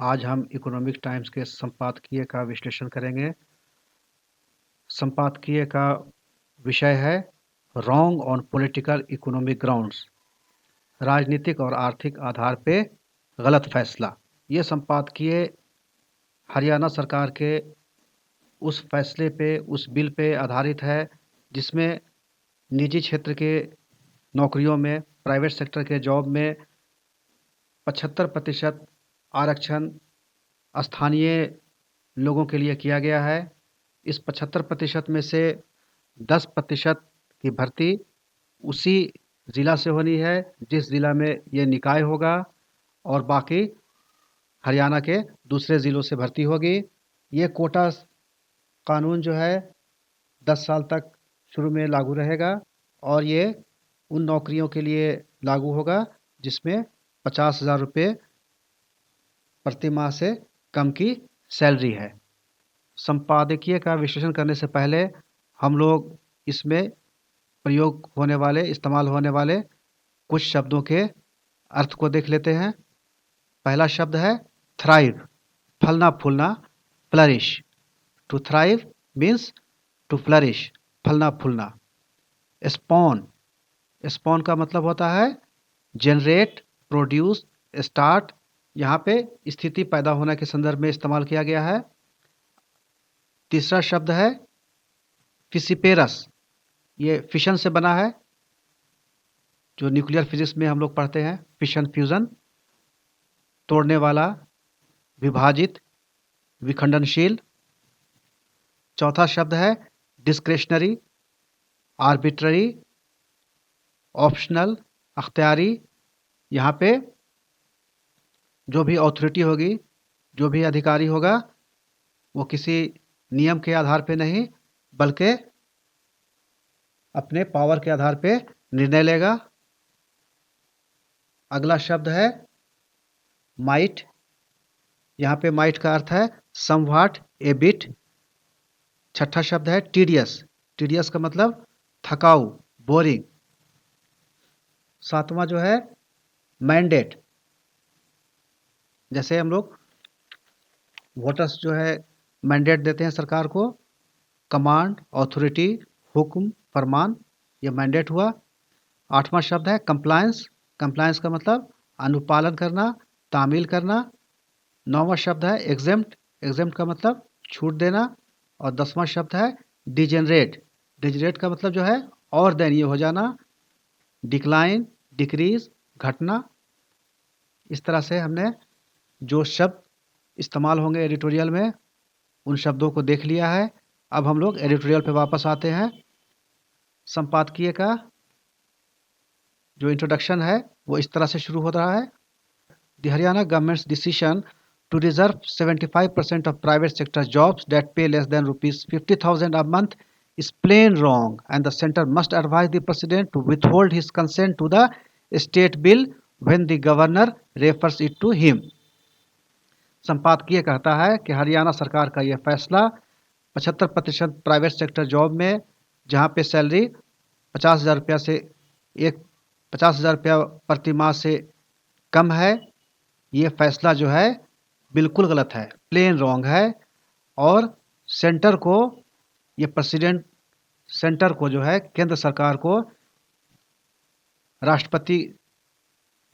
आज हम economic times के संपादकीय का विश्लेषण करेंगे। संपादकीय का विषय है wrong on political economic grounds, राजनीतिक और आर्थिक आधार पे गलत फैसला। ये संपादकीय हरियाणा सरकार के उस फैसले पे, उस बिल पे आधारित है जिसमें निजी क्षेत्र के नौकरियों में, प्राइवेट सेक्टर के जॉब में 75% आरक्षण स्थानीय लोगों के लिए किया गया है। इस 75% में से 10% की भर्ती उसी ज़िला से होनी है जिस ज़िला में ये निकाय होगा, और बाकी हरियाणा के दूसरे ज़िलों से भर्ती होगी। ये कोटा कानून जो है 10 साल तक शुरू में लागू रहेगा, और ये उन नौकरियों के लिए लागू होगा जिसमें 50,000 रुपये प्रति माह से कम की सैलरी है। संपादकीय का विश्लेषण करने से पहले हम लोग इसमें प्रयोग होने वाले, इस्तेमाल होने वाले कुछ शब्दों के अर्थ को देख लेते हैं। पहला शब्द है थ्राइव, फलना फूलना, flourish. To thrive means to flourish, फलना फूलना। स्पॉन, स्पॉन का मतलब होता है जनरेट, प्रोड्यूस, स्टार्ट। यहाँ पे स्थिति पैदा होने के संदर्भ में इस्तेमाल किया गया है। तीसरा शब्द है फिसिपेरस, ये फिशन से बना है, जो न्यूक्लियर फिजिक्स में हम लोग पढ़ते हैं, फिशन फ्यूजन। तोड़ने वाला, विभाजित, विखंडनशील। चौथा शब्द है डिस्क्रेशनरी, आर्बिट्ररी, ऑप्शनल, अख्तियारी। यहाँ पे जो भी अथॉरिटी होगी, जो भी अधिकारी होगा, वो किसी नियम के आधार पे नहीं बल्कि अपने पावर के आधार पे निर्णय लेगा। अगला शब्द है माइट। यहाँ पे माइट का अर्थ है समव्हाट, ए बिट। छठा शब्द है टीडियस, टीडियस का मतलब थकाऊ, बोरिंग। सातवां जो है मैंडेट, जैसे हम लोग वोटर्स जो है मैंडेट देते हैं सरकार को, कमांड, अथॉरिटी, हुक्म, फरमान, ये मैंडेट हुआ। आठवां शब्द है कंप्लायंस, कंप्लायंस का मतलब अनुपालन करना, तामील करना। नौवां शब्द है एग्जेम्प्ट, एग्जेम्प्ट का मतलब छूट देना। और 10वां शब्द है डिजेनरेट, डिजेनरेट का मतलब जो है और दयनीय हो जाना। डिक्लाइन, डिक्रीज, घटना। इस तरह से हमने जो शब्द इस्तेमाल होंगे एडिटोरियल में, उन शब्दों को देख लिया है। अब हम लोग एडिटोरियल पे वापस आते हैं। संपादकीय का जो इंट्रोडक्शन है वो इस तरह से शुरू हो रहा है। The Haryana governments decision to reserve 75% of private sector jobs that pay less than rupees 50,000 a month is plain wrong, and the center must advise the president to withhold his consent to the state bill when the governor refers it to him. संपादकीय कहता है कि हरियाणा सरकार का यह फैसला 75% private sector job में, जहां पे सैलरी 50,000 रुपया से 50,000 रुपया प्रति माह से कम है, ये फैसला जो है बिल्कुल गलत है, प्लेन रॉन्ग है। और सेंटर को, ये प्रेसिडेंट सेंटर को जो है, केंद्र सरकार को, राष्ट्रपति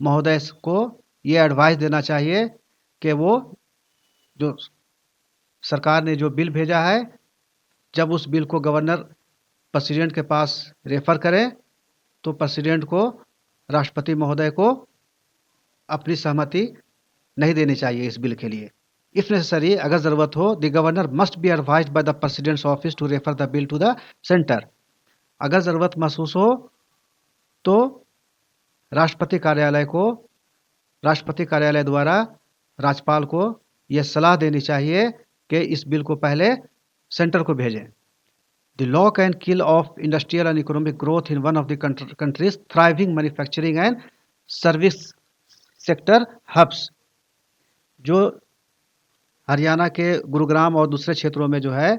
महोदय को ये एडवाइस देना चाहिए कि वो जो सरकार ने जो बिल भेजा है, जब उस बिल को गवर्नर प्रेसिडेंट के पास रेफर करें तो प्रेसिडेंट को, राष्ट्रपति महोदय को अपनी सहमति नहीं देनी चाहिए इस बिल के लिए। इफ नेसेसरी, अगर ज़रूरत हो, the governor must be advised by the president's office to refer the bill to the centre. अगर ज़रूरत महसूस हो तो राष्ट्रपति कार्यालय को, राष्ट्रपति कार्यालय द्वारा राज्यपाल को यह सलाह देनी चाहिए कि इस बिल को पहले सेंटर को भेजें। The lock and kill of industrial and economic growth in one of the countries thriving manufacturing and service sector hubs. जो हरियाणा के गुरुग्राम और दूसरे क्षेत्रों में जो है,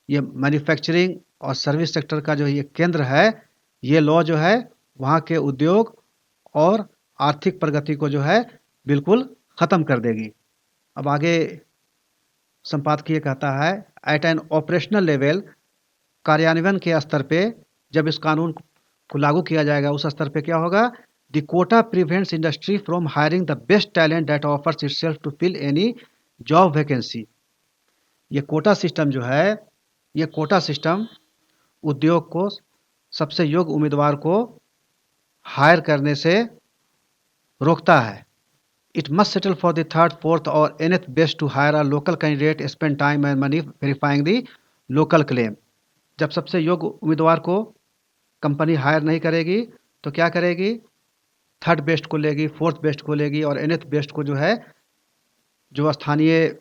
ये मैन्युफैक्चरिंग और सर्विस सेक्टर का जो ये केंद्र है, ये लॉ जो है वहाँ के उद्योग और आर्थिक प्रगति को जो है बिल्कुल ख़त्म कर देगी। अब आगे संपादकीय कहता है, एट एन ऑपरेशनल लेवल, कार्यान्वयन के स्तर पे जब इस कानून को लागू किया जाएगा उस स्तर पे क्या होगा, the quota prevents industry from hiring the best talent that offers itself to fill any job vacancy. ये कोटा सिस्टम जो है, ये कोटा सिस्टम उद्योग को सबसे योग्य उम्मीदवार को हायर करने से रोकता है। It must settle for the third, fourth और nth best to hire a local candidate, spend time and money verifying the local claim. जब सबसे योग्य उम्मीदवार को कंपनी हायर नहीं करेगी तो क्या करेगी, थर्ड बेस्ट को लेगी, फोर्थ बेस्ट को लेगी और एनथ बेस्ट को जो है, जो स्थानीय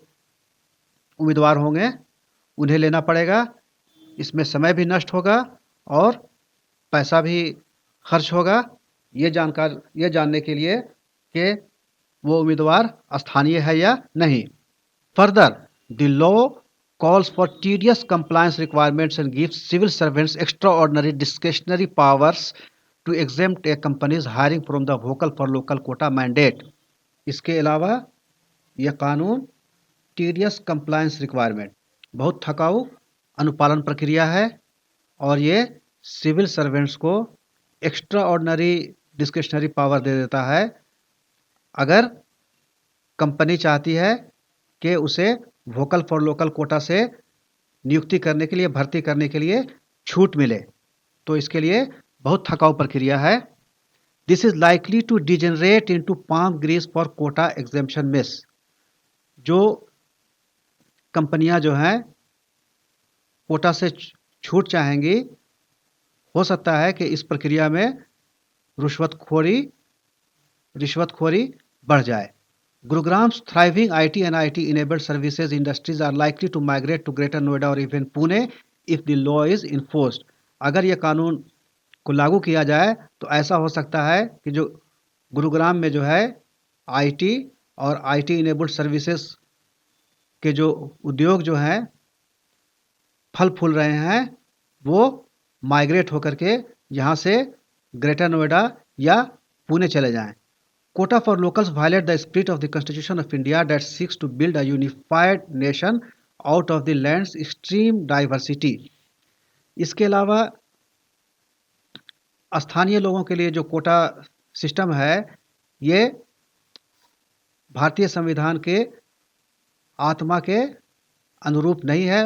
उम्मीदवार होंगे उन्हें लेना पड़ेगा। इसमें समय भी नष्ट होगा और पैसा भी खर्च होगा, ये जानने के लिए कि वो उम्मीदवार स्थानीय है या नहीं। Further, the law calls for tedious compliance requirements and gives civil servants extraordinary discretionary powers to exempt a company's hiring from the vocal for local quota mandate। इसके अलावा यह कानून टीडियस कंप्लायंस रिक्वायरमेंट, बहुत थकाऊ अनुपालन प्रक्रिया है और ये सिविल सर्वेंट्स को एक्स्ट्रा ऑर्डिनरी डिस्क्रिशनरी पावर दे देता है अगर कंपनी चाहती है कि उसे वोकल फॉर लोकल कोटा से नियुक्ति करने के लिए, भर्ती करने के लिए छूट मिले, तो इसके लिए बहुत थकाऊ प्रक्रिया है। This is likely to degenerate into palm grease for quota exemption miss. जो कंपनियां जो हैं कोटा से छूट चाहेंगी, हो सकता है कि इस प्रक्रिया में रिश्वतखोरी बढ़ जाए। Gurugram's thriving IT and IT-enabled services industries are likely to migrate to Greater Noida or even Pune if the law is enforced। अगर यह कानून को लागू किया जाए तो ऐसा हो सकता है कि जो गुरुग्राम में जो है आईटी और आईटी इनेबल्ड सर्विसेज के जो उद्योग जो हैं फल फूल रहे हैं, वो माइग्रेट होकर के यहाँ से ग्रेटर नोएडा या पुणे चले जाएं। Quota for locals violate the spirit of the Constitution of India that seeks to build a unified nation out of the land's extreme diversity। इसके अलावा स्थानीय लोगों के लिए जो कोटा सिस्टम है, ये भारतीय संविधान के आत्मा के अनुरूप नहीं है,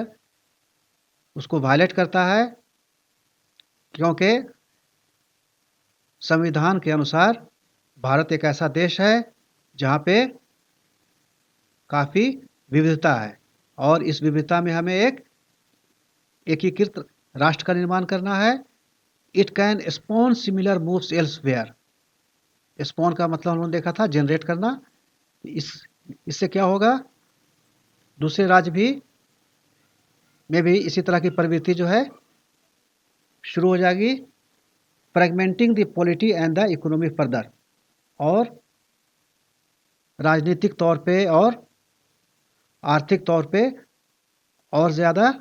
उसको वायलेट करता है, क्योंकि संविधान के अनुसार भारत एक ऐसा देश है जहाँ पे काफ़ी विविधता है और इस विविधता में हमें एक एकीकृत राष्ट्र का निर्माण करना है। It can spawn similar moves elsewhere. Spawn का मतलब हम लोगों ने देखा था जनरेट करना। इससे क्या होगा, दूसरे राज्य में भी इसी तरह की प्रवृत्ति जो है शुरू हो जाएगी। फ्रेगमेंटिंग the polity and the economy further, और राजनीतिक तौर पे और आर्थिक तौर पे और ज़्यादा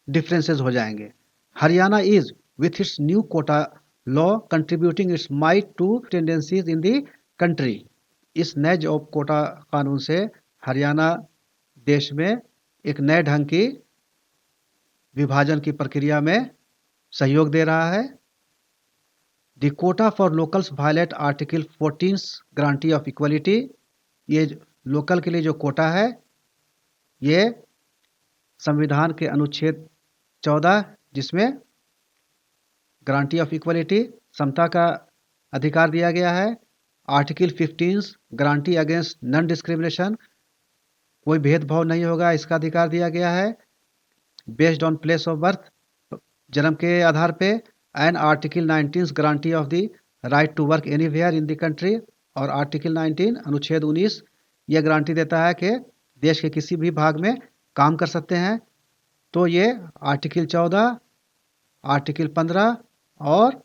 डिफरेंसेस हो जाएंगे। Haryana is with its new quota law contributing its mite to tendencies in the country. इस नए जॉब कोटा कानून से हरियाणा देश में एक नए ढंग की विभाजन की प्रक्रिया में सहयोग दे रहा है। The quota for locals violate article 14 guarantee of equality. ये लोकल के लिए जो कोटा है, ये संविधान के अनुच्छेद 14 जिसमें गारंटी ऑफ इक्वलिटी समता का अधिकार दिया गया है, article 15 guarantee against non discrimination, कोई भेदभाव नहीं होगा, इसका अधिकार दिया गया है। Based on place of birth, जन्म के आधार पे, and article 19 guarantee of the right to work anywhere in the country, और आर्टिकल 19 अनुच्छेद 19 यह गारंटी देता है कि देश के किसी भी भाग में काम कर सकते हैं। तो ये आर्टिकल 14, आर्टिकल 15 और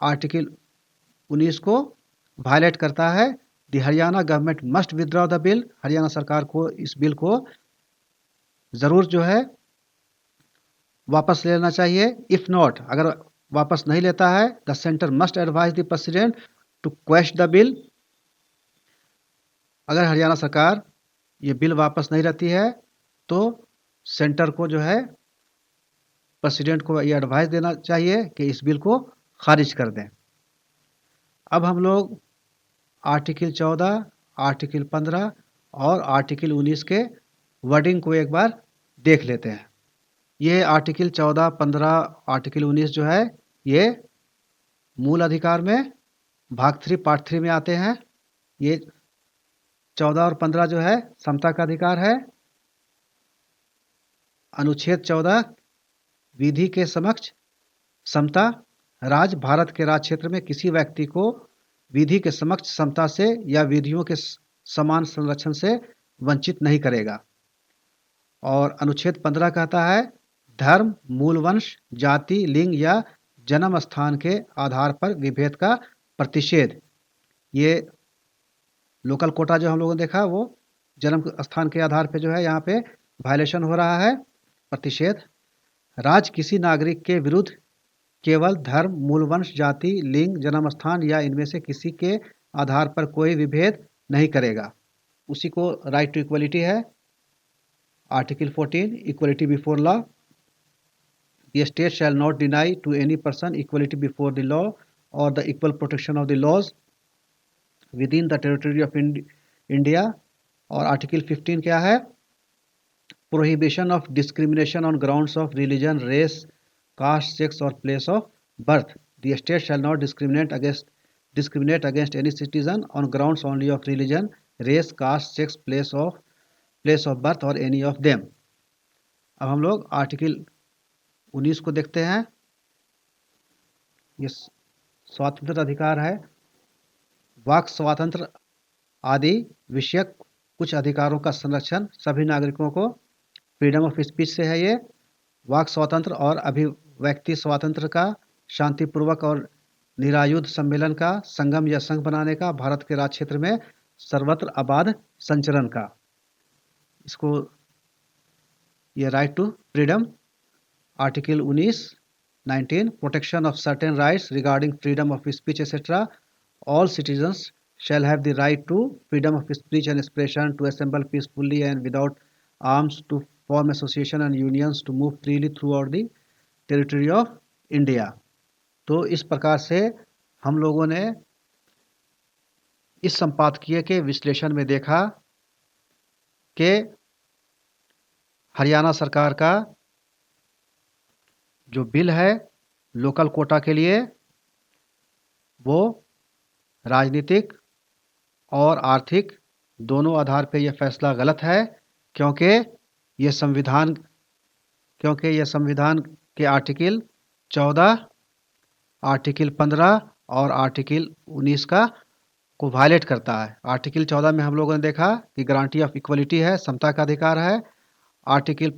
आर्टिकल 19 को वायलेट करता है। The Haryana government must withdraw the bill. Haryana सरकार को इस बिल को ज़रूर जो है वापस लेना चाहिए। इफ़ नॉट, अगर वापस नहीं लेता है, the centre must advise the president to quash the bill. अगर हरियाणा सरकार ये बिल वापस नहीं रहती है तो सेंटर को जो है प्रेसिडेंट को ये एडवाइस देना चाहिए कि इस बिल को खारिज कर दें। अब हम लोग आर्टिकल 14, आर्टिकल 15 और आर्टिकल 19 के वर्डिंग को एक बार देख लेते हैं। ये आर्टिकल 14, 15, आर्टिकल 19 जो है ये मूल अधिकार में भाग 3 पार्ट 3 में आते हैं। ये 14 और 15 जो है समता का अधिकार है। अनुच्छेद 14 विधि के समक्ष समता। राज्य भारत के राज्य क्षेत्र में किसी व्यक्ति को विधि के समक्ष समता से या विधियों के समान संरक्षण से वंचित नहीं करेगा। और अनुच्छेद 15 कहता है धर्म, मूल वंश, जाति, लिंग या जन्म स्थान के आधार पर विभेद का प्रतिषेध। ये लोकल कोटा जो हम लोगों ने देखा वो जन्म स्थान के आधार पे जो है यहाँ पे वायलेशन हो रहा है, प्रतिषेध। राज्य किसी नागरिक के विरुद्ध केवल धर्म, मूल वंश, जाति, लिंग, जन्म स्थान या इनमें से किसी के आधार पर कोई विभेद नहीं करेगा। उसी को राइट टू इक्वलिटी है। Article 14 equality before law. The state shall not deny to any person equality before the law or the equal protection of the laws within the territory of India। और article 15 क्या है? Prohibition of discrimination on grounds of religion, race, caste, sex or place of birth। The state shall not discriminate against any citizen on grounds only of religion, race, caste, sex, place of birth or any of them। अब हम लोग article 19 को देखते हैं। ये स्वातंत्र अधिकार है। वाक स्वातंत्र आदि विषयक कुछ अधिकारों का संरक्षण सभी नागरिकों को फ्रीडम ऑफ स्पीच से है। ये वाक स्वातंत्र और अभिव्यक्ति स्वातंत्र का, शांतिपूर्वक और निरायुध सम्मेलन का, संगम या संघ बनाने का, भारत के राज्य क्षेत्र में सर्वत्र आबाद संचरण का। इसको ये right to freedom. Article 19 protection of certain rights regarding freedom of speech etcetera. All citizens shall have the right to freedom of speech and expression, to assemble peacefully and without arms, to form association and unions, to move freely throughout the territory of India। तो इस प्रकार से हम लोगों ने इस संपादकीय के विश्लेषण में देखा कि हरियाणा सरकार का जो बिल है लोकल कोटा के लिए वो राजनीतिक और आर्थिक दोनों आधार पर यह फैसला गलत है, क्योंकि यह संविधान के आर्टिकल 14, आर्टिकल 15 और आर्टिकल 19 को वायलेट करता है। आर्टिकल 14 में हम लोगों ने देखा कि गारंटी ऑफ इक्वलिटी है, समता का अधिकार है। आर्टिकल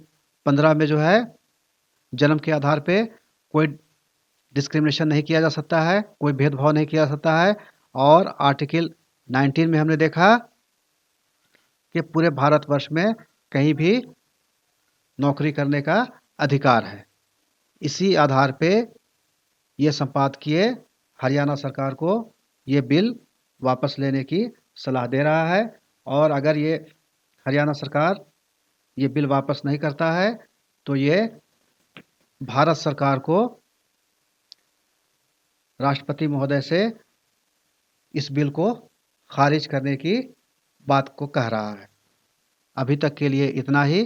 15 में जो है जन्म के आधार पे कोई डिस्क्रिमिनेशन नहीं किया जा सकता है, कोई भेदभाव नहीं किया जा सकता है। और आर्टिकल 19 में हमने देखा कि पूरे भारतवर्ष में कहीं भी नौकरी करने का अधिकार है। इसी आधार पे ये संपादकीय हरियाणा सरकार को ये बिल वापस लेने की सलाह दे रहा है। और अगर ये हरियाणा सरकार ये बिल वापस नहीं करता है तो ये भारत सरकार को राष्ट्रपति महोदय से इस बिल को खारिज करने की बात को कह रहा है। अभी तक के लिए इतना ही।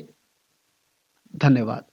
धन्यवाद।